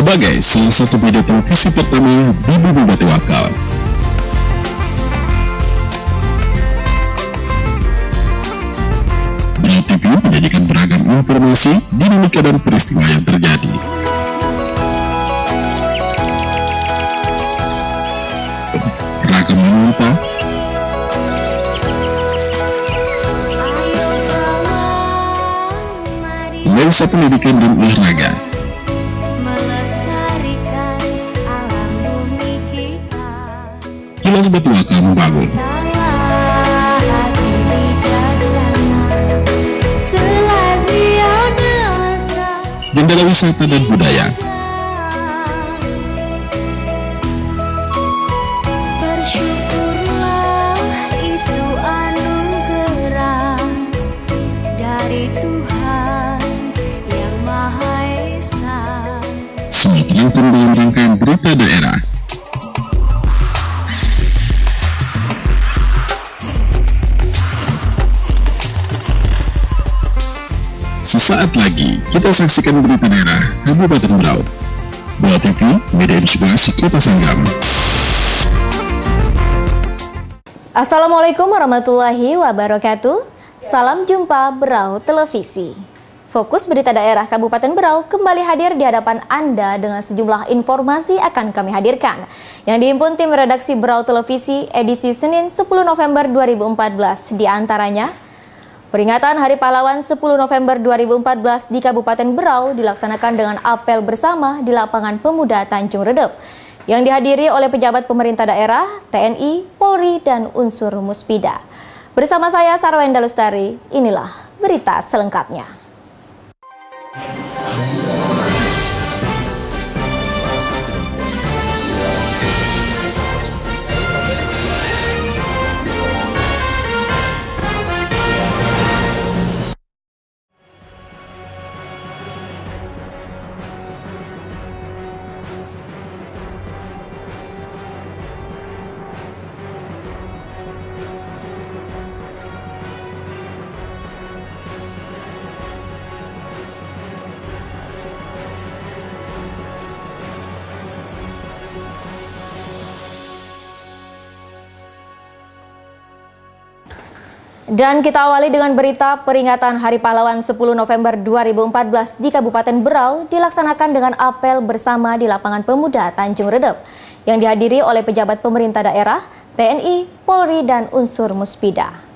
Sebagai salah satu media televisi pertama di Bupati Wakal, Brau TV menyajikan beragam informasi, dinamika dan peristiwa yang terjadi. Ragam menonton, lensa pendidikan dan olahraga, Kilas Batu Wakal membangun. Jendela wisata dan budaya. Bersyukurlah itu anugerah dari Tuhan yang Maha Esa. Semua terangkum dalam rangkaian berita daerah. Sesaat lagi kita saksikan berita daerah Kabupaten Brau. Brau TV, media inspirasi Kota Sanggam. Assalamualaikum warahmatullahi wabarakatuh. Salam jumpa Brau Televisi. Fokus berita daerah Kabupaten Brau kembali hadir di hadapan Anda dengan sejumlah informasi akan kami hadirkan yang dihimpun tim redaksi Brau Televisi edisi Senin 10 November 2014. Di antaranya, peringatan Hari Pahlawan 10 November 2014 di Kabupaten Brau dilaksanakan dengan apel bersama di Lapangan Pemuda Tanjung Redep yang dihadiri oleh pejabat pemerintah daerah, TNI, Polri, dan unsur Muspida. Bersama saya Sarwenda Lustari, inilah berita selengkapnya. Dan kita awali dengan berita peringatan Hari Pahlawan 10 November 2014 di Kabupaten Brau dilaksanakan dengan apel bersama di Lapangan Pemuda Tanjung Redep yang dihadiri oleh pejabat pemerintah daerah, TNI, Polri, dan unsur Muspida.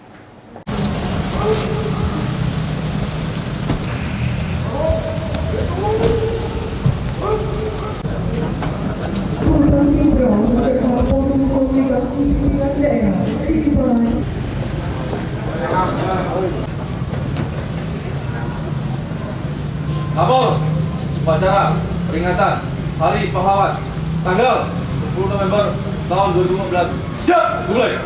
Lapor upacara peringatan Hari Pahlawan tanggal 10 November tahun 2015. Siap, mulai.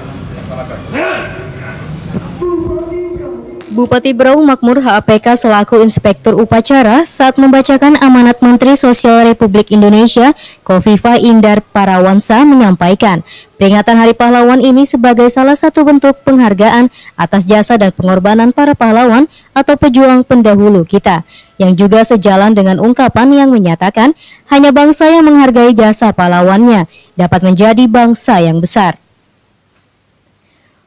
Bupati Brau Makmur HAPK selaku inspektur upacara saat membacakan amanat Menteri Sosial Republik Indonesia Khofifah Indar Parawansa menyampaikan peringatan Hari Pahlawan ini sebagai salah satu bentuk penghargaan atas jasa dan pengorbanan para pahlawan atau pejuang pendahulu kita, yang juga sejalan dengan ungkapan yang menyatakan hanya bangsa yang menghargai jasa pahlawannya dapat menjadi bangsa yang besar.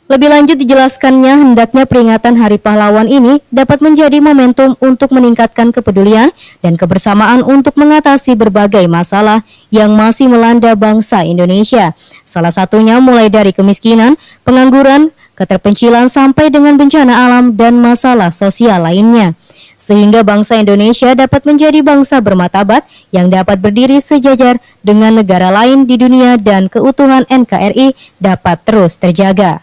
Lebih lanjut dijelaskannya, hendaknya peringatan Hari Pahlawan ini dapat menjadi momentum untuk meningkatkan kepedulian dan kebersamaan untuk mengatasi berbagai masalah yang masih melanda bangsa Indonesia. Salah satunya mulai dari kemiskinan, pengangguran, keterpencilan sampai dengan bencana alam dan masalah sosial lainnya. sehingga bangsa Indonesia dapat menjadi bangsa bermartabat yang dapat berdiri sejajar dengan negara lain di dunia dan keutuhan NKRI dapat terus terjaga.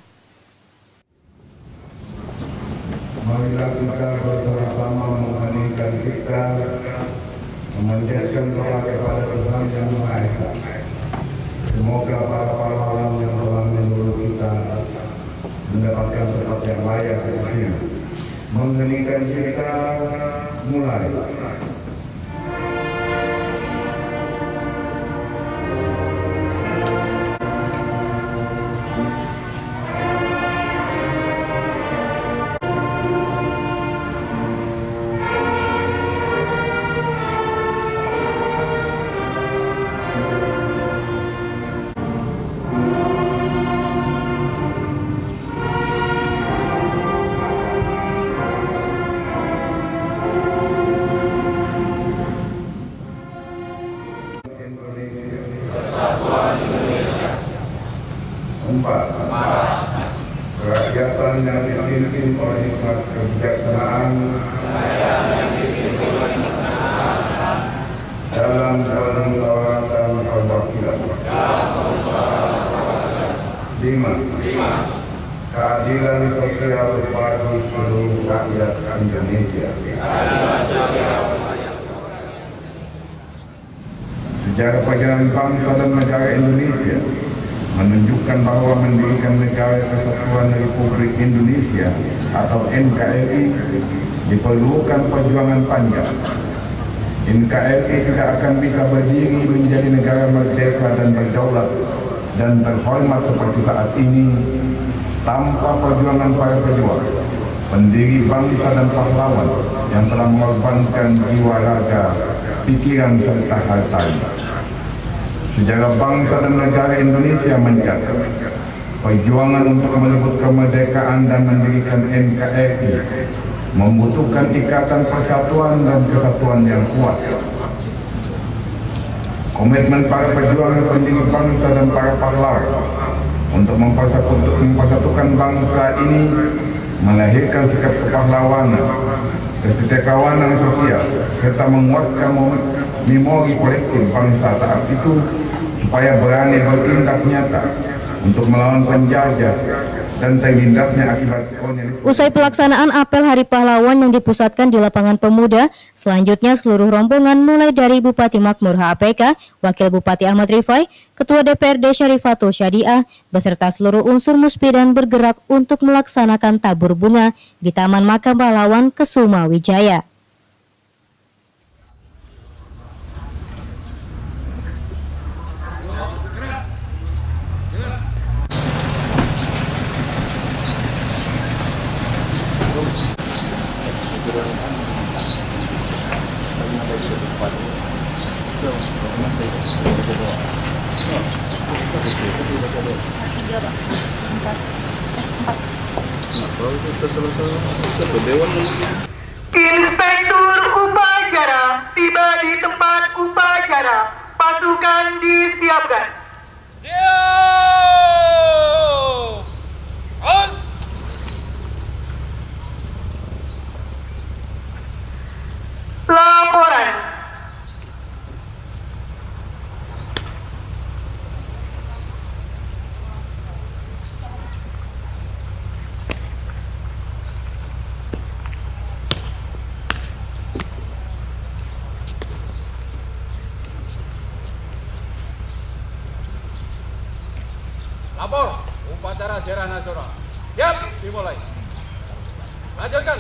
Marilah kita bersama-sama mengheningkan kita, memanjatkan doa kepada Tuhan Yang Maha Esa. Semoga para pahlawan yang telah menurut kita mendapatkan tempat yang layak di sini. Mengheningkan kita mulai. Kerakyatan yang dipimpin oleh hikmat kebijaksanaan dalam permusyawaratan perwakilan. 5. Keadilan sosial bagi seluruh rakyat Indonesia. Sejarah perjalanan bangsa dan negara Indonesia menunjukkan bahwa mendirikan Negara Kesatuan Republik Indonesia atau NKRI diperlukan perjuangan panjang. NKRI tidak akan bisa berdiri menjadi negara merdeka dan berdaulat dan terhormat seperti saat ini tanpa perjuangan para pejuang, pendiri bangsa dan pahlawan yang telah mengorbankan jiwa, raga, pikiran serta hartanya. Sejarah bangsa dan negara Indonesia mencatat perjuangan untuk merebut kemerdekaan dan mendirikan NKRI membutuhkan ikatan persatuan dan kesatuan yang kuat. Komitmen para pejuang pendiri bangsa dan para pahlawan untuk mempersatukan bangsa ini melahirkan sikap kepahlawanan, kesetiakawanan sosial, serta menguatkan memori kolektif bangsa saat itu supaya berani bertindak nyata untuk melawan penjajah dan terhindasnya akibat kolonialisme. Usai pelaksanaan apel Hari Pahlawan yang dipusatkan di lapangan Pemuda, selanjutnya seluruh rombongan mulai dari Bupati Makmur HAPK, Wakil Bupati Ahmad Rifai, Ketua DPRD Syarifatul Syadiah, beserta seluruh unsur Muspidan bergerak untuk melaksanakan tabur bunga di Taman Makam Pahlawan Kesuma Wijaya. Inspektur upacara tiba di tempat upacara. Pasukan disiapkan. Laporan. Lapor, upacara Syarah Nasional. Siap, dimulai. Lanjutkan.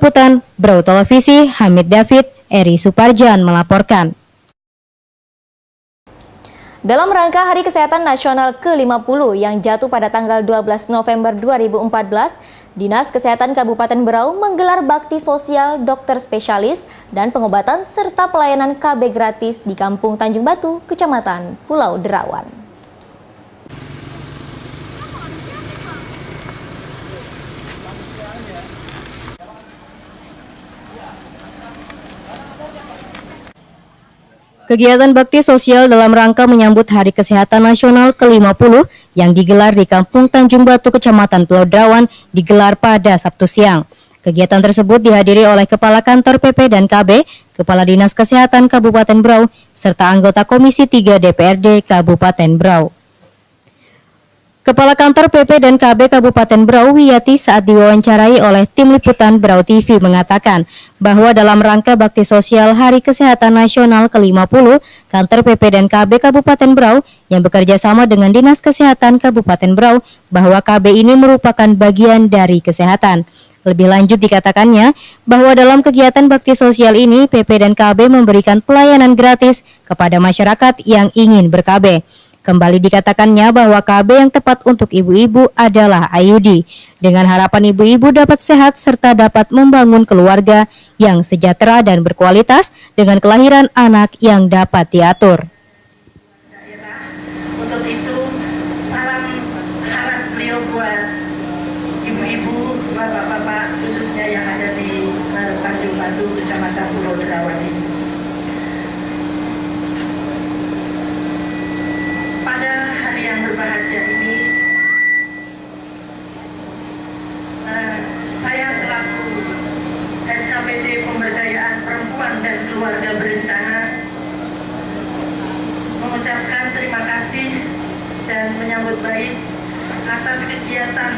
Liputan Brau Televisi, Hamid David, Eri Suparjan melaporkan. Dalam rangka Hari Kesehatan Nasional ke-50 yang jatuh pada tanggal 12 November 2014, Dinas Kesehatan Kabupaten Berau menggelar bakti sosial dokter spesialis dan pengobatan serta pelayanan KB gratis di Kampung Tanjung Batu, Kecamatan Pulau Derawan. Kegiatan bakti sosial dalam rangka menyambut Hari Kesehatan Nasional ke-50 yang digelar di Kampung Tanjung Batu, Kecamatan Pulau Derawan, digelar pada Sabtu siang. Kegiatan tersebut dihadiri oleh Kepala Kantor PP dan KB, Kepala Dinas Kesehatan Kabupaten Berau, serta anggota Komisi 3 DPRD Kabupaten Berau. Kepala Kantor PP dan KB Kabupaten Berau, Wiyati, saat diwawancarai oleh tim liputan Berau TV mengatakan bahwa dalam rangka bakti sosial Hari Kesehatan Nasional ke-50, Kantor PP dan KB Kabupaten Berau yang bekerja sama dengan Dinas Kesehatan Kabupaten Berau bahwa KB ini merupakan bagian dari kesehatan. Lebih lanjut dikatakannya bahwa dalam kegiatan bakti sosial ini PP dan KB memberikan pelayanan gratis kepada masyarakat yang ingin ber-KB. Kembali dikatakannya bahwa KB yang tepat untuk ibu-ibu adalah IUD, dengan harapan ibu-ibu dapat sehat serta dapat membangun keluarga yang sejahtera dan berkualitas dengan kelahiran anak yang dapat diatur. Untuk itu, salam harap beliau buat ibu-ibu, bapak-bapak, khususnya yang ada di Tanjung Batu, Kecamatan Pulau Derawan ini. Pada hari yang berbahagia ini, saya selaku SKPD Pemberdayaan Perempuan dan Keluarga Berencana mengucapkan terima kasih dan menyambut baik atas kegiatan,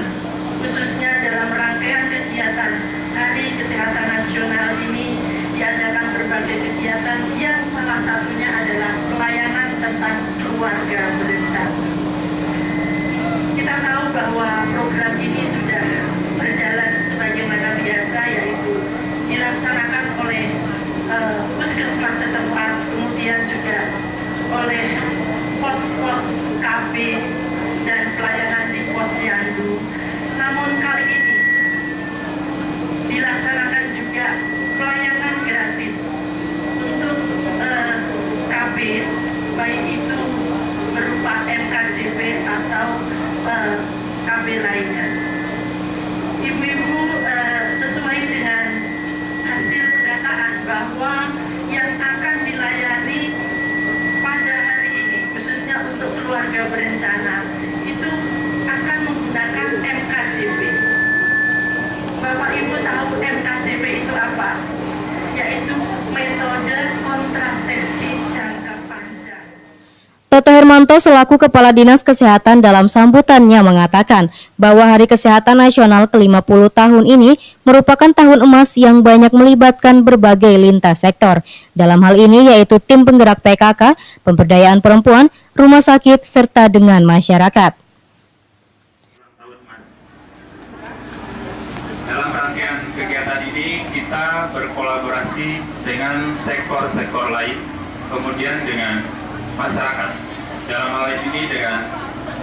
khususnya dalam rangkaian kegiatan Hari Kesehatan Nasional ini diadakan berbagai kegiatan yang salah satunya adalah pelayanan tentang keluarga berencana. Kita tahu bahwa program ini sudah berjalan sebagaimana biasa, yaitu dilaksanakan oleh puskesmas setempat, kemudian juga oleh pos-pos KB dan pelayanan di posyandu. Namun kali ini dilaksanakan juga pelayanan gratis untuk KB, baik itu berupa MKJP atau KB lainnya. Ibu-ibu sesuai dengan hasil pendataan bahwa yang akan dilayani pada hari ini, khususnya untuk keluarga berencana, itu akan menggunakan MKJP. Bapak Ibu tahu MKJP itu apa? Yaitu metode kontrasepsi jangka panjang. Toto Hermanto selaku Kepala Dinas Kesehatan dalam sambutannya mengatakan bahwa Hari Kesehatan Nasional ke-50 tahun ini merupakan tahun emas yang banyak melibatkan berbagai lintas sektor. Dalam hal ini yaitu tim penggerak PKK, pemberdayaan perempuan, rumah sakit, serta dengan masyarakat. Dalam rangkaian kegiatan ini kita berkolaborasi dengan sektor-sektor lain, kemudian dengan masyarakat. Dalam hal ini dengan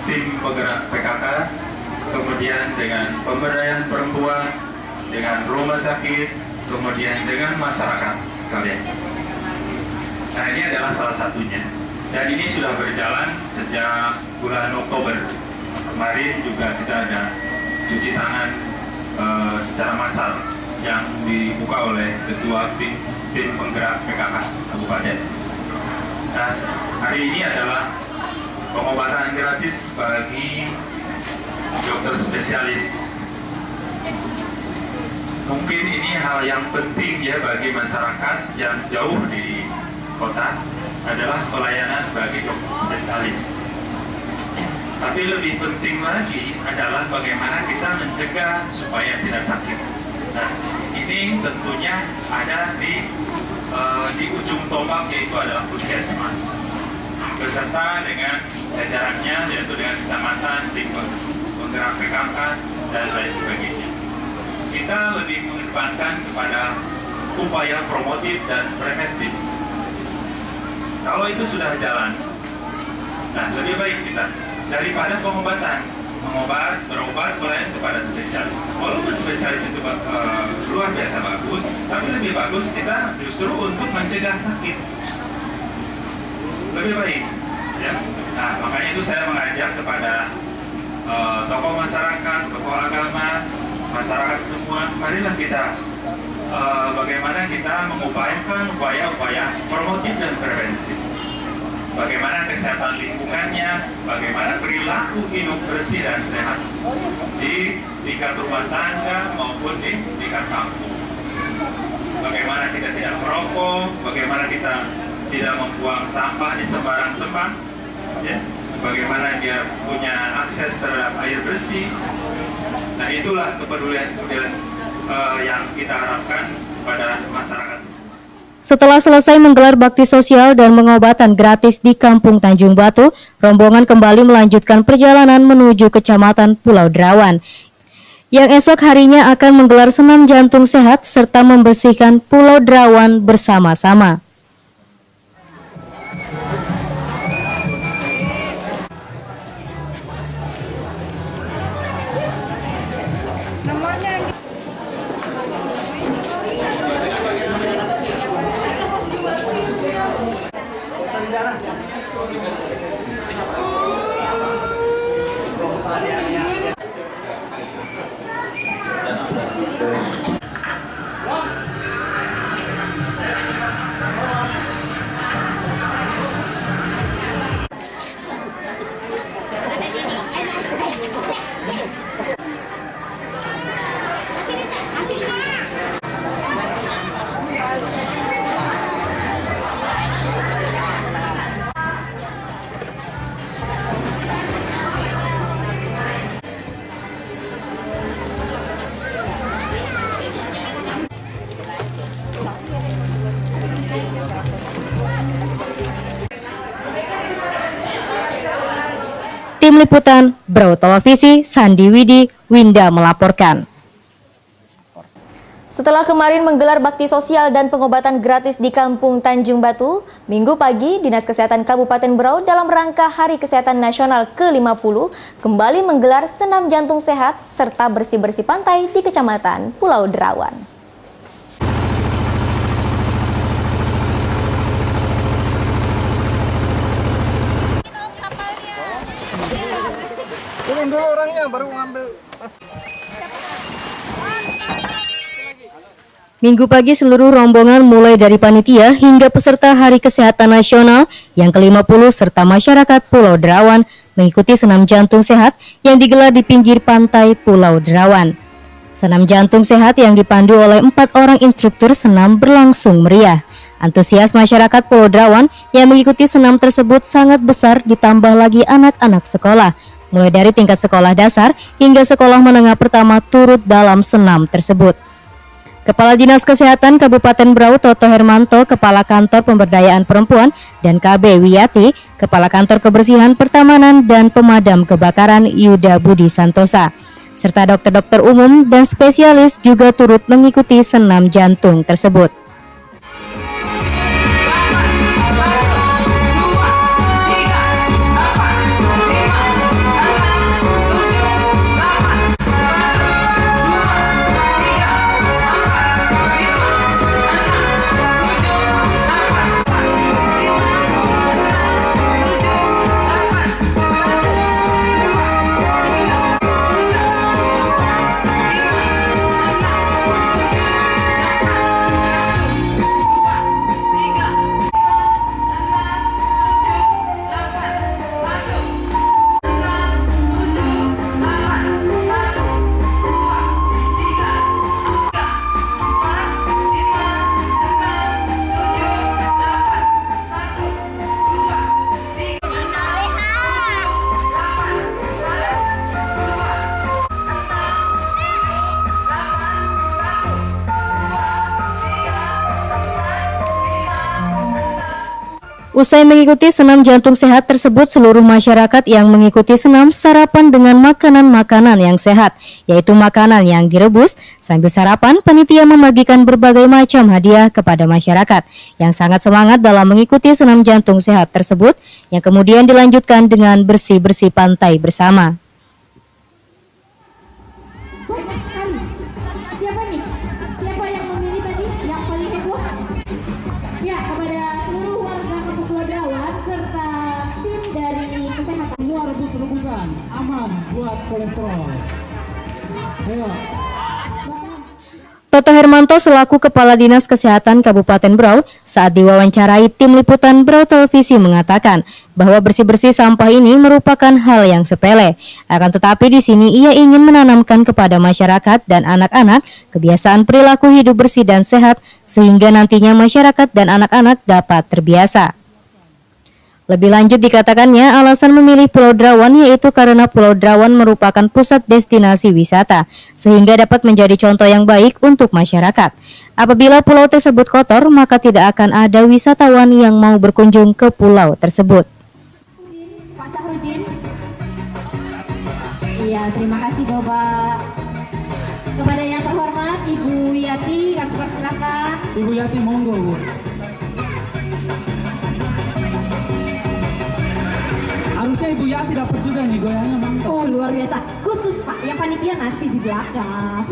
tim penggerak PKK, kemudian dengan pemberdayaan perempuan, dengan rumah sakit, kemudian dengan masyarakat sekalian. Nah, ini adalah salah satunya. Dan ini sudah berjalan sejak bulan Oktober. Kemarin juga kita ada cuci tangan secara massal yang dibuka oleh Ketua tim penggerak PKK Kabupaten. Nah, hari ini adalah pengobatan gratis bagi dokter spesialis. Mungkin ini hal yang penting ya bagi masyarakat yang jauh di kota, adalah pelayanan bagi dokter spesialis. Tapi lebih penting lagi adalah bagaimana kita mencegah supaya tidak sakit. Nah, ini tentunya ada di ujung tombak, yaitu adalah puskesmas beserta dengan jajarannya, yaitu dengan kecamatan, tim penggerak PKK dan lain sebagainya. Ini kita lebih mengedepankan kepada upaya promotif dan preventif. Kalau itu sudah jalan, nah lebih baik kita daripada pengobatan, berobat mulai kepada spesialis. Walaupun spesialis itu luar biasa bagus, tapi lebih bagus kita justru untuk mencegah sakit. Lebih baik, ya. Nah makanya itu saya mengajak kepada tokoh masyarakat, tokoh agama, masyarakat semua, marilah kita bagaimana kita mengupayakan upaya-upaya promotif dan preventif. Bagaimana kesehatan lingkungannya, bagaimana perilaku hidup bersih dan sehat di tingkat rumah tangga maupun di tingkat kampung. Bagaimana kita tidak merokok, bagaimana kita tidak membuang sampah di sembarang tempat, ya. Bagaimana dia punya akses terhadap air bersih. Nah itulah kepedulian yang kita harapkan pada masyarakat. Setelah selesai menggelar bakti sosial dan pengobatan gratis di Kampung Tanjung Batu, rombongan kembali melanjutkan perjalanan menuju Kecamatan Pulau Derawan, yang esok harinya akan menggelar senam jantung sehat serta membersihkan Pulau Derawan bersama-sama. Tim Liputan Brau Televisi, Sandi Widi, Winda melaporkan. Setelah kemarin menggelar bakti sosial dan pengobatan gratis di Kampung Tanjung Batu, Minggu pagi Dinas Kesehatan Kabupaten Berau dalam rangka Hari Kesehatan Nasional ke-50 kembali menggelar senam jantung sehat serta bersih-bersih pantai di Kecamatan Pulau Derawan. Turun dulu orangnya baru ngambil. Minggu pagi seluruh rombongan mulai dari panitia hingga peserta Hari Kesehatan Nasional yang ke-50 serta masyarakat Pulau Derawan mengikuti senam jantung sehat yang digelar di pinggir pantai Pulau Derawan. Senam jantung sehat yang dipandu oleh 4 orang instruktur senam berlangsung meriah. Antusias masyarakat Pulau Derawan yang mengikuti senam tersebut sangat besar, ditambah lagi anak-anak sekolah, mulai dari tingkat sekolah dasar hingga sekolah menengah pertama turut dalam senam tersebut. Kepala Dinas Kesehatan Kabupaten Berau Toto Hermanto, Kepala Kantor Pemberdayaan Perempuan, dan KB Wiyati, Kepala Kantor Kebersihan Pertamanan dan Pemadam Kebakaran Yuda Budi Santosa, serta dokter-dokter umum dan spesialis juga turut mengikuti senam jantung tersebut. Usai mengikuti senam jantung sehat tersebut, seluruh masyarakat yang mengikuti senam sarapan dengan makanan-makanan yang sehat, yaitu makanan yang direbus. Sambil sarapan, panitia membagikan berbagai macam hadiah kepada masyarakat yang sangat semangat dalam mengikuti senam jantung sehat tersebut, yang kemudian dilanjutkan dengan bersih-bersih pantai bersama. Banyak sekali. Siapa nih? Siapa yang memilih tadi? Yang paling heboh? Ya, kepada seluruh warga Kampung Pulau Derawan serta tim dari kesehatan. Semua rebus-rebusan aman buat kolesterol. Ayo. Toto Hermanto selaku Kepala Dinas Kesehatan Kabupaten Berau saat diwawancarai tim liputan Berau Televisi mengatakan bahwa bersih-bersih sampah ini merupakan hal yang sepele. Akan tetapi di sini ia ingin menanamkan kepada masyarakat dan anak-anak kebiasaan perilaku hidup bersih dan sehat sehingga nantinya masyarakat dan anak-anak dapat terbiasa. Lebih lanjut dikatakannya alasan memilih Pulau Derawan yaitu karena Pulau Derawan merupakan pusat destinasi wisata sehingga dapat menjadi contoh yang baik untuk masyarakat. Apabila pulau tersebut kotor maka tidak akan ada wisatawan yang mau berkunjung ke pulau tersebut. Pak Syahrudin. Iya, terima kasih Bapak. Kepada yang terhormat Ibu Yati, kami persilakan. Ibu Yati, monggo Bu. Harusnya Ibu Yati dapat juga nih, goyangnya mantap. Oh, luar biasa. Khusus Pak, yang panitia nanti di belakang.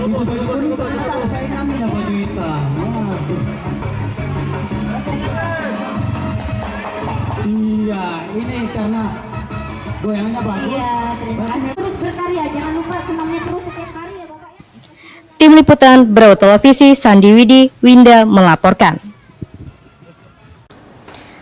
Ibu baju kuning ternyata ada saingannya ya, baju hitam. Waduh. Iya, ini karena goyangnya bagus. Iya, terima kasih. Terus berkarya, jangan lupa senamnya terus setiap hari ya Bapak ya. Tim liputan Berau Televisi, Sandi Widi, Winda melaporkan.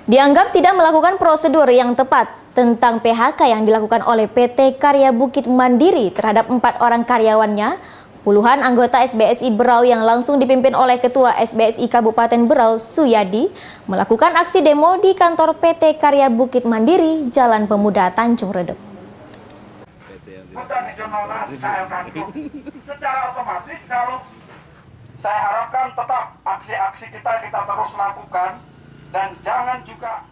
Dianggap tidak melakukan prosedur yang tepat tentang PHK yang dilakukan oleh PT Karya Bukit Mandiri terhadap 4 orang karyawannya, puluhan anggota SBSI Berau yang langsung dipimpin oleh Ketua SBSI Kabupaten Berau, Suyadi, melakukan aksi demo di kantor PT Karya Bukit Mandiri, Jalan Pemuda, Tanjung Redep. Secara otomatis kalau saya harapkan tetap aksi-aksi kita terus lakukan. Dan jangan juga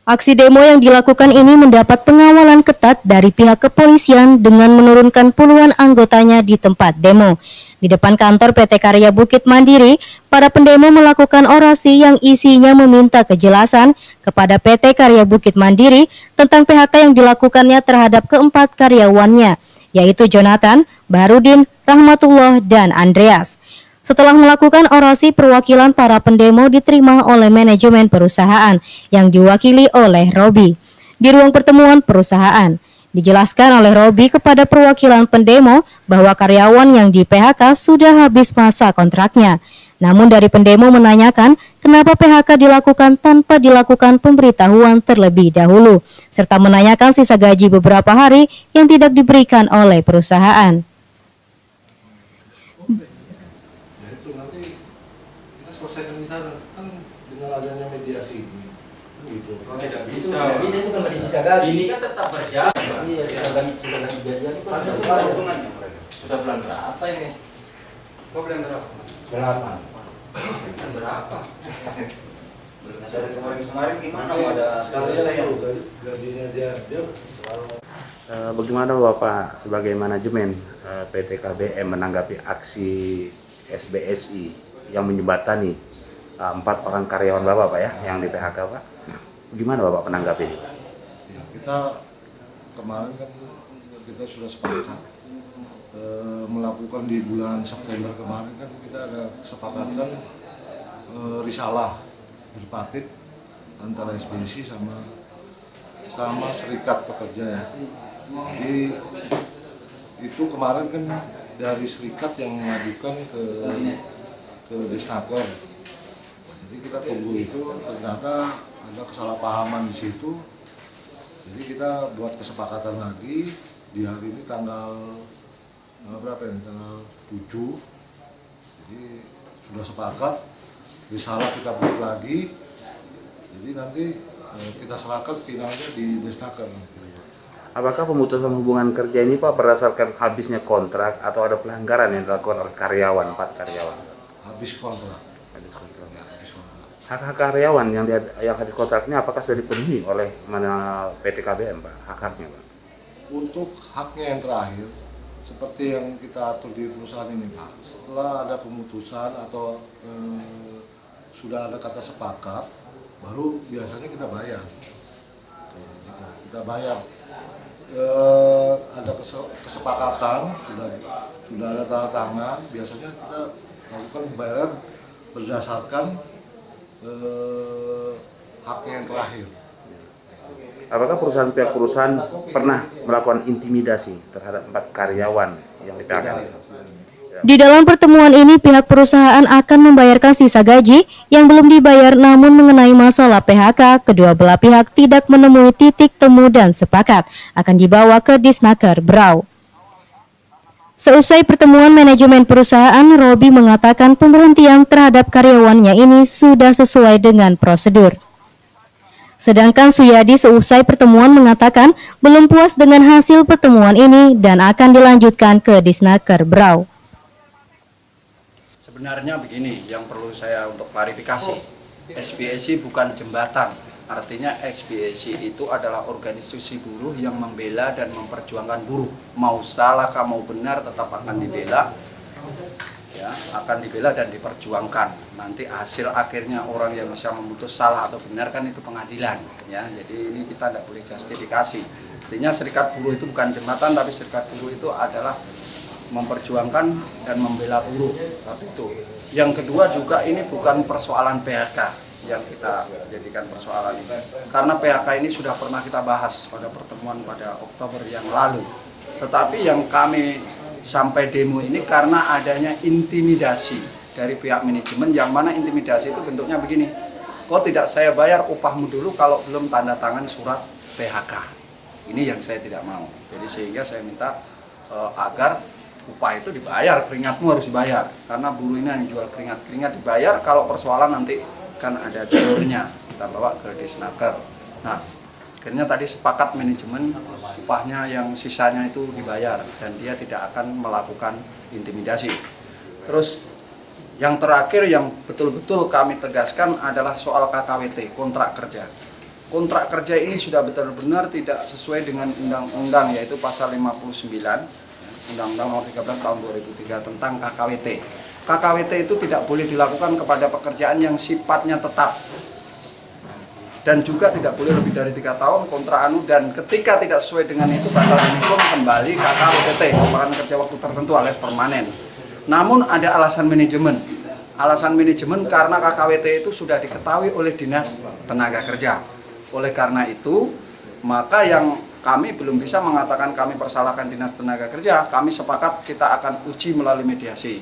aksi demo yang dilakukan ini mendapat pengawalan ketat dari pihak kepolisian dengan menurunkan puluhan anggotanya di tempat demo. Di depan kantor PT Karya Bukit Mandiri, para pendemo melakukan orasi yang isinya meminta kejelasan kepada PT Karya Bukit Mandiri tentang PHK yang dilakukannya terhadap keempat karyawannya, yaitu Jonathan, Baharudin, Rahmatullah, dan Andreas. Setelah melakukan orasi, perwakilan para pendemo diterima oleh manajemen perusahaan yang diwakili oleh Robi. Di ruang pertemuan perusahaan, dijelaskan oleh Robi kepada perwakilan pendemo bahwa karyawan yang di PHK sudah habis masa kontraknya. Namun dari pendemo menanyakan kenapa PHK dilakukan tanpa dilakukan pemberitahuan terlebih dahulu, serta menanyakan sisa gaji beberapa hari yang tidak diberikan oleh perusahaan. Selesaikan di sana kan dengan adanya mediasi gitu. Tidak bisa itu kan masih sisa gaji. Ini kan tetap berjalan. Iya, sudah ganti gajian itu kan sudah bulan berapa ini? Kok bulan berapa? Bulan berapa? Dari kemarin gimana? Ada sekali saya gajinya dia selalu. Bagaimana Bapak sebagai manajemen PT KBM menanggapi aksi SBSI yang menjembatani 4 orang karyawan Bapak, Pak ya, yang di PHK, Pak? Gimana Bapak menanggapi ini, Pak? Ya, kita kemarin kan kita sudah sepakat melakukan di bulan September kemarin kan kita ada kesepakatan risalah tripartit antara SBSI sama serikat pekerja ya. Jadi itu kemarin kan dari serikat yang mengajukan ke Desnaker. Jadi kita tunggu itu, ternyata ada kesalahpahaman di situ. Jadi kita buat kesepakatan lagi di hari ini tanggal berapa ini? Tanggal 7. Jadi sudah sepakat, risalah kita buat lagi. Jadi nanti kita serahkan finalnya di Desnaker. Apakah pemutusan hubungan kerja ini Pak berdasarkan habisnya kontrak atau ada pelanggaran yang dilakukan oleh karyawan, 4 karyawan? Habis kontrak. habis kontrak. Hak-hak karyawan yang habis kontraknya apakah sudah dipenuhi oleh PT KBM, Pak? Hak-haknya, Pak? Untuk haknya yang terakhir, seperti yang kita atur di perusahaan ini, Pak, setelah ada pemutusan atau sudah ada kata sepakat, baru biasanya kita bayar. Gitu. Kita bayar. Ada kesepakatan, sudah ada tanda tangan, biasanya kita lakukan pembayaran berdasarkan haknya yang terakhir. Apakah pihak perusahaan pernah melakukan intimidasi terhadap 4 karyawan yang di PHK? Di dalam pertemuan ini, pihak perusahaan akan membayarkan sisa gaji yang belum dibayar, namun mengenai masalah PHK, kedua belah pihak tidak menemui titik temu dan sepakat akan dibawa ke Disnaker Berau. Seusai pertemuan manajemen perusahaan, Robi mengatakan pemberhentian terhadap karyawannya ini sudah sesuai dengan prosedur. Sedangkan Suyadi seusai pertemuan mengatakan belum puas dengan hasil pertemuan ini dan akan dilanjutkan ke Disnaker Berau. Sebenarnya begini, yang perlu saya untuk klarifikasi, SBSI bukan jembatan. Artinya SBSI itu adalah organisasi buruh yang membela dan memperjuangkan buruh. Mau salah, mau benar, tetap akan dibela, ya, akan dibela dan diperjuangkan. Nanti hasil akhirnya orang yang bisa memutus salah atau benar kan itu pengadilan, ya. Jadi ini kita tidak boleh justifikasi. Artinya serikat buruh itu bukan jembatan, tapi serikat buruh itu adalah memperjuangkan dan membela buruh, seperti itu. Yang kedua juga ini bukan persoalan PHK yang kita jadikan persoalan ini, karena PHK ini sudah pernah kita bahas pada pertemuan pada Oktober yang lalu. Tetapi yang kami sampai demo ini karena adanya intimidasi dari pihak manajemen, yang mana intimidasi itu bentuknya begini, kok tidak saya bayar upahmu dulu kalau belum tanda tangan surat PHK. Ini yang saya tidak mau. Jadi sehingga saya minta agar upah itu dibayar, keringatmu harus dibayar, karena buruh ini yang jual keringat dibayar. Kalau persoalan nanti kan ada jalurnya, kita bawa ke Disnaker. Nah, akhirnya tadi sepakat manajemen upahnya yang sisanya itu dibayar dan dia tidak akan melakukan intimidasi. Terus yang terakhir yang betul-betul kami tegaskan adalah soal KKWT, kontrak kerja. Kontrak kerja ini sudah benar-benar tidak sesuai dengan undang-undang, yaitu pasal 59 Undang-Undang Nomor 13 Tahun 2003 tentang KKWT. KKWT itu tidak boleh dilakukan kepada pekerjaan yang sifatnya tetap dan juga tidak boleh lebih dari 3 tahun kontrak dan ketika tidak sesuai dengan itu bakal dihukum kembali KKWT, kesepakatan kerja waktu tertentu alias permanen. Namun ada alasan manajemen karena KKWT itu sudah diketahui oleh Dinas Tenaga Kerja. Oleh karena itu maka yang kami belum bisa mengatakan kami persalahkan Dinas Tenaga Kerja, kami sepakat kita akan uji melalui mediasi.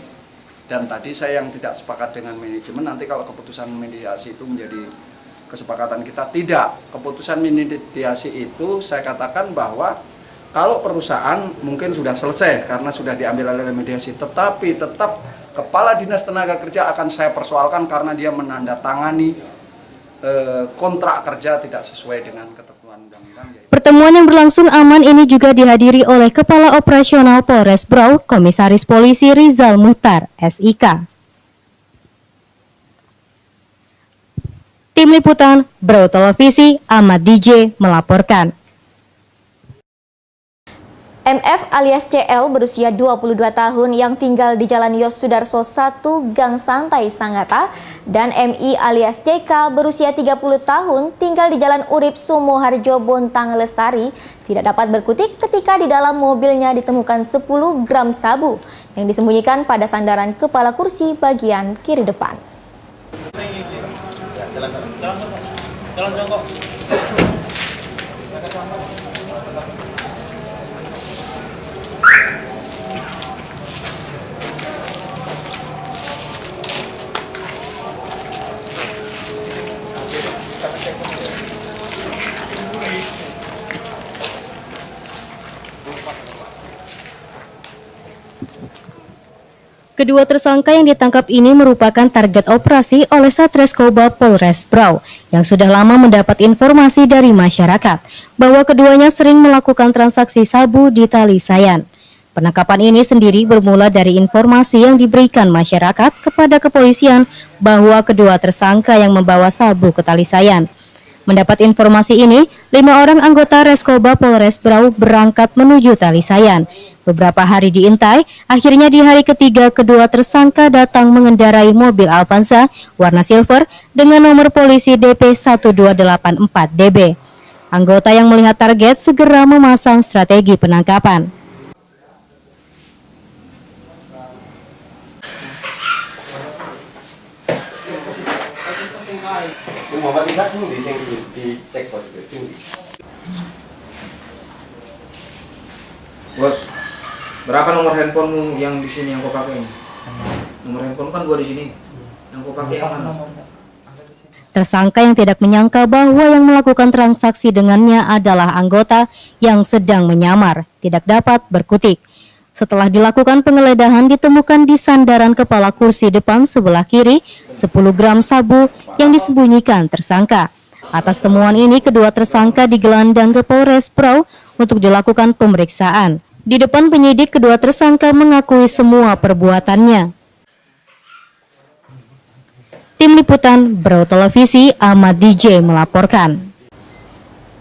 Dan tadi saya yang tidak sepakat dengan manajemen, nanti kalau keputusan mediasi itu menjadi kesepakatan kita, tidak. Keputusan mediasi itu saya katakan bahwa kalau perusahaan mungkin sudah selesai karena sudah diambil oleh mediasi, tetapi tetap Kepala Dinas Tenaga Kerja akan saya persoalkan karena dia menandatangani kontrak kerja tidak sesuai dengan ketentuan undang-undang. Pertemuan yang berlangsung aman ini juga dihadiri oleh Kepala Operasional Polres Berau, Komisaris Polisi Rizal Muhtar, SIK. Tim Liputan Berau Televisi, Ahmad DJ melaporkan. MF alias CL berusia 22 tahun yang tinggal di Jalan Yos Sudarso 1 Gang Santai Sangatta dan MI alias CK berusia 30 tahun tinggal di Jalan Urip Sumoharjo Bontang Lestari tidak dapat berkutik ketika di dalam mobilnya ditemukan 10 gram sabu yang disembunyikan pada sandaran kepala kursi bagian kiri depan. Jalan jongkok. Kedua tersangka yang ditangkap ini merupakan target operasi oleh Satreskoba Polres Berau yang sudah lama mendapat informasi dari masyarakat bahwa keduanya sering melakukan transaksi sabu di Tali Sayan. Penangkapan ini sendiri bermula dari informasi yang diberikan masyarakat kepada kepolisian bahwa kedua tersangka yang membawa sabu ke Talisayan. Mendapat informasi ini, 5 orang anggota Reskoba Polres Berau berangkat menuju Talisayan. Beberapa hari diintai, akhirnya di hari ketiga kedua tersangka datang mengendarai mobil Avanza warna silver dengan nomor polisi DP 1284DB. Anggota yang melihat target segera memasang strategi penangkapan. Bos, berapa nomor handphonemu yang di sini yang kau pakai? Nomor handphone kan gua di sini. Yang kau pakai yang mana? Tersangka yang tidak menyangka bahwa yang melakukan transaksi dengannya adalah anggota yang sedang menyamar, tidak dapat berkutik. Setelah dilakukan penggeledahan ditemukan di sandaran kepala kursi depan sebelah kiri 10 gram sabu yang disembunyikan tersangka. Atas temuan ini kedua tersangka digelandang ke Polres Berau untuk dilakukan pemeriksaan. Di depan penyidik kedua tersangka mengakui semua perbuatannya. Tim Liputan Berau Televisi Ahmad DJ melaporkan.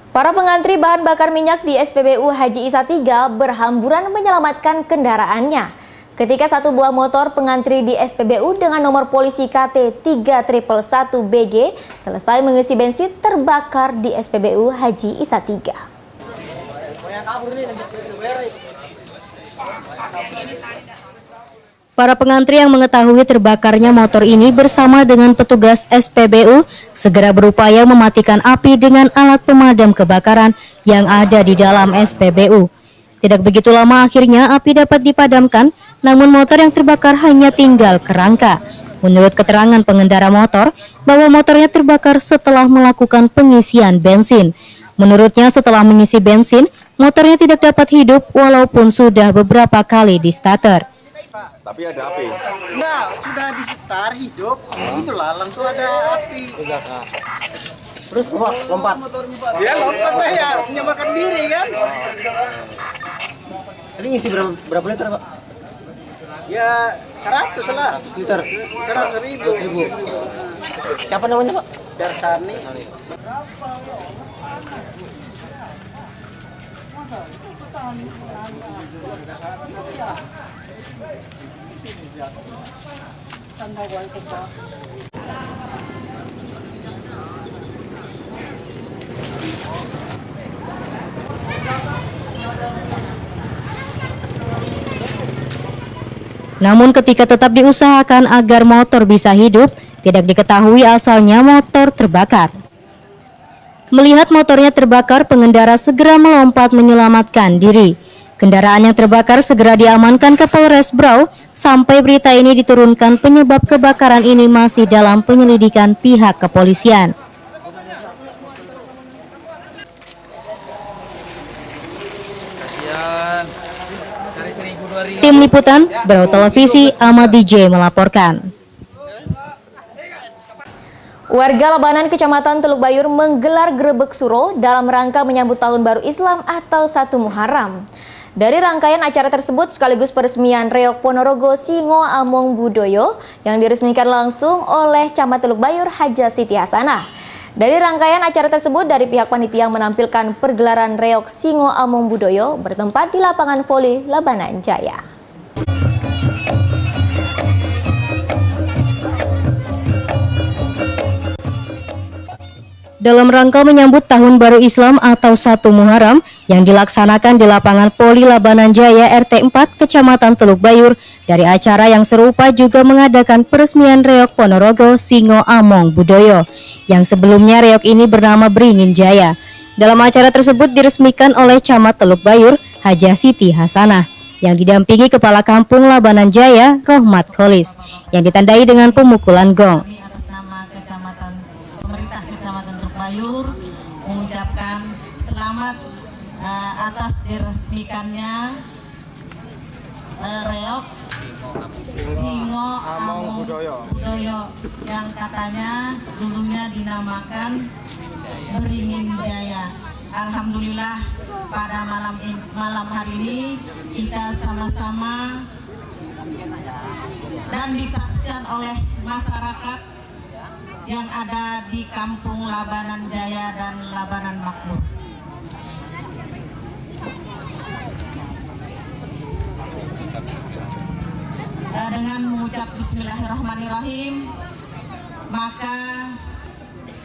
Para pengantri bahan bakar minyak di SPBU Haji Isa 3 berhamburan menyelamatkan kendaraannya ketika satu buah motor pengantri di SPBU dengan nomor polisi KT 3111BG selesai mengisi bensin terbakar di SPBU Haji Isa 3. Para pengantri yang mengetahui terbakarnya motor ini bersama dengan petugas SPBU segera berupaya mematikan api dengan alat pemadam kebakaran yang ada di dalam SPBU. Tidak begitu lama akhirnya api dapat dipadamkan, namun motor yang terbakar hanya tinggal kerangka. Menurut keterangan pengendara motor, bahwa motornya terbakar setelah melakukan pengisian bensin. Menurutnya setelah mengisi bensin, motornya tidak dapat hidup walaupun sudah beberapa kali di starter. Tapi ada api? Enggak, sudah di start hidup, itulah langsung ada api. Terus lompat? Ya lompat saya, menyelamatkan diri kan. Tadi ngisi berapa liter Pak? Ya 100 lah. 100 liter? 100.000. Siapa namanya Pak? Darsani. Namun ketika tetap diusahakan agar motor bisa hidup, tidak diketahui asalnya motor terbakar. Melihat motornya terbakar, pengendara segera melompat menyelamatkan diri. Kendaraan yang terbakar segera diamankan ke Polres Berau. Sampai berita ini diturunkan, penyebab kebakaran ini masih dalam penyelidikan pihak kepolisian. Tim Liputan Berau Televisi Ahmad DJ melaporkan. Warga Labanan Kecamatan Teluk Bayur menggelar grebek suro dalam rangka menyambut Tahun Baru Islam atau 1 Muharram. Dari rangkaian acara tersebut sekaligus peresmian Reok Ponorogo Singo Among Budoyo yang diresmikan langsung oleh Camat Teluk Bayur Haja Siti Hasanah. Dari rangkaian acara tersebut, dari pihak panitia menampilkan pergelaran Reok Singo Among Budoyo bertempat di lapangan voli Labanan Jaya. Dalam rangka menyambut Tahun Baru Islam atau 1 Muharram yang dilaksanakan di lapangan Poli Labanan Jaya RT 4 Kecamatan Teluk Bayur, dari acara yang serupa juga mengadakan peresmian Reok Ponorogo Singo Among Budoyo yang sebelumnya reok ini bernama Beringin Jaya. Dalam acara tersebut diresmikan oleh Camat Teluk Bayur Haja Siti Hasanah yang didampingi Kepala Kampung Labanan Jaya Rohmat Kholis yang ditandai dengan pemukulan gong. Bayur mengucapkan selamat atas diresmikannya Reok Singo Among Budoyo yang katanya dulunya dinamakan Beringin Jaya. alhamdulillah pada malam hari ini kita sama-sama dan disaksikan oleh masyarakat yang ada di Kampung Labanan Jaya dan Labanan Makmur. Dengan mengucap Bismillahirrahmanirrahim, maka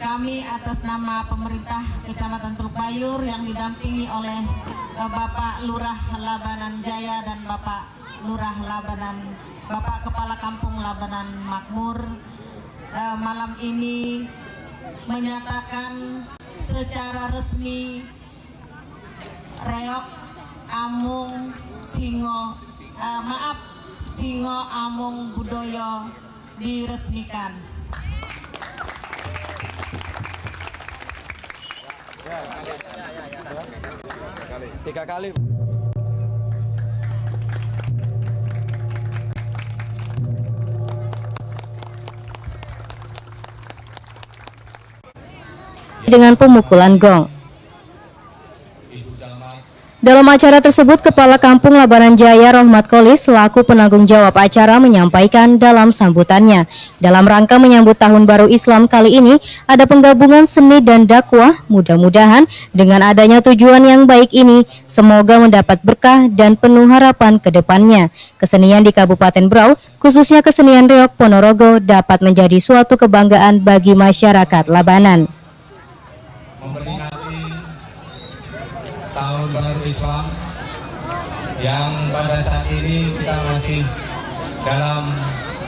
kami atas nama pemerintah Kecamatan Teluk Bayur yang didampingi oleh Bapak Lurah Labanan Jaya dan Bapak Kepala Kampung Labanan Makmur, malam ini menyatakan secara resmi Reok Amung Singo Amung Budoyo diresmikan. Tiga kali. Dengan pemukulan gong. Dalam acara tersebut, Kepala Kampung Labanan Jaya Rohmat Kolis selaku penanggung jawab acara menyampaikan dalam sambutannya, dalam rangka menyambut Tahun Baru Islam kali ini ada penggabungan seni dan dakwah. Mudah-mudahan dengan adanya tujuan yang baik ini semoga mendapat berkah dan penuh harapan ke depannya. Kesenian di Kabupaten Berau, khususnya kesenian Reok Ponorogo, dapat menjadi suatu kebanggaan bagi masyarakat Labanan. Tahun Baru Islam yang pada saat ini kita masih dalam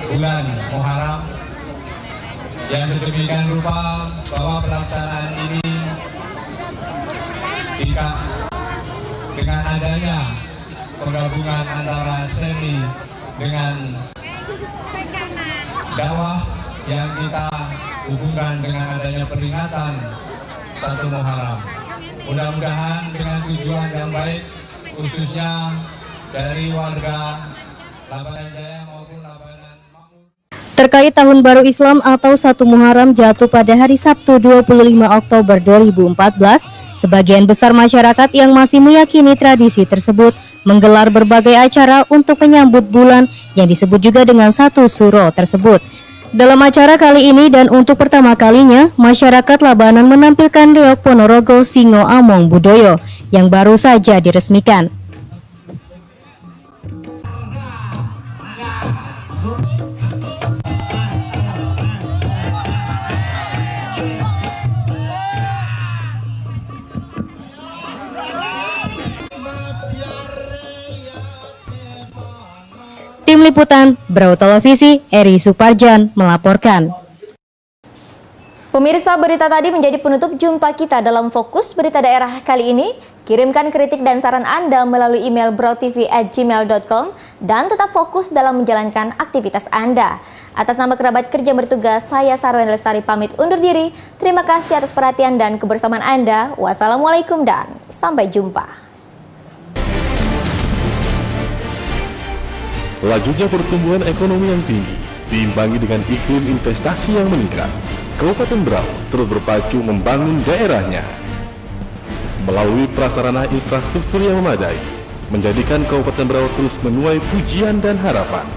bulan Muharram, yang sedemikian rupa bahwa pelaksanaan ini dengan adanya penggabungan antara seni dengan dakwah yang kita hubungkan dengan adanya peringatan 1 Muharram. Mudah-mudahan dengan tujuan yang baik, khususnya dari warga Labanan Jaya maupun Labanan Makmur. Terkait Tahun Baru Islam atau 1 Muharram jatuh pada hari Sabtu 25 Oktober 2014, sebagian besar masyarakat yang masih meyakini tradisi tersebut menggelar berbagai acara untuk menyambut bulan yang disebut juga dengan 1 Suro tersebut. Dalam acara kali ini dan untuk pertama kalinya, masyarakat Labanan menampilkan Reok Ponorogo Singo Among Budoyo yang baru saja diresmikan. Tim Liputan Berau Televisi, Eri Suparjan melaporkan. Pemirsa, berita tadi menjadi penutup jumpa kita dalam Fokus Berita Daerah kali ini. Kirimkan kritik dan saran Anda melalui email brautv@gmail.com dan tetap fokus dalam menjalankan aktivitas Anda. Atas nama kerabat kerja bertugas, saya Sarwen Lestari pamit undur diri. Terima kasih atas perhatian dan kebersamaan Anda. Wassalamualaikum dan sampai jumpa. Lajunya pertumbuhan ekonomi yang tinggi diimbangi dengan iklim investasi yang meningkat. Kabupaten Berau terus berpacu membangun daerahnya melalui prasarana infrastruktur yang memadai, menjadikan Kabupaten Berau terus menuai pujian dan harapan.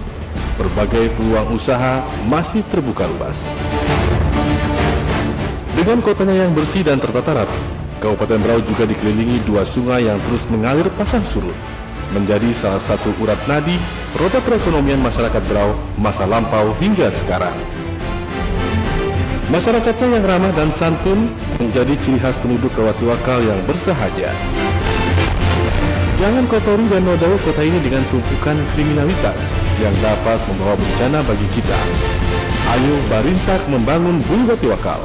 Berbagai peluang usaha masih terbuka luas. Dengan kotanya yang bersih dan tertata rapi, Kabupaten Berau juga dikelilingi 2 sungai yang terus mengalir pasang surut, menjadi salah satu urat nadi roda perekonomian masyarakat Berau masa lampau hingga sekarang. Masyarakatnya yang ramah dan santun menjadi ciri khas penduduk Kawatiwakal yang bersahaja. Jangan kotori dan nodai kota ini dengan tumpukan kriminalitas yang dapat membawa bencana bagi kita. Ayo barintak membangun Bumi Watiwakal,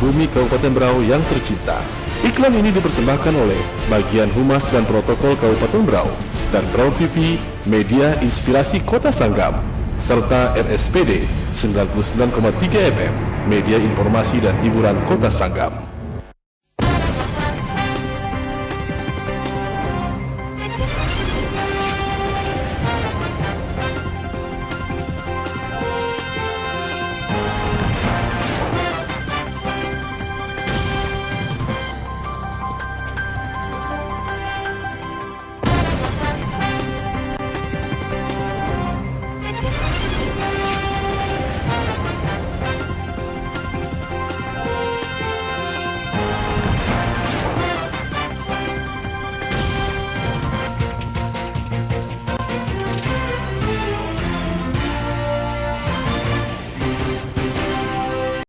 bumi Kabupaten Berau yang tercinta. Iklan ini dipersembahkan oleh Bagian Humas dan Protokol Kabupaten Berau dan Berau TV, media inspirasi Kota Sanggam, serta RSPD 99,3 FM, media informasi dan hiburan Kota Sanggam.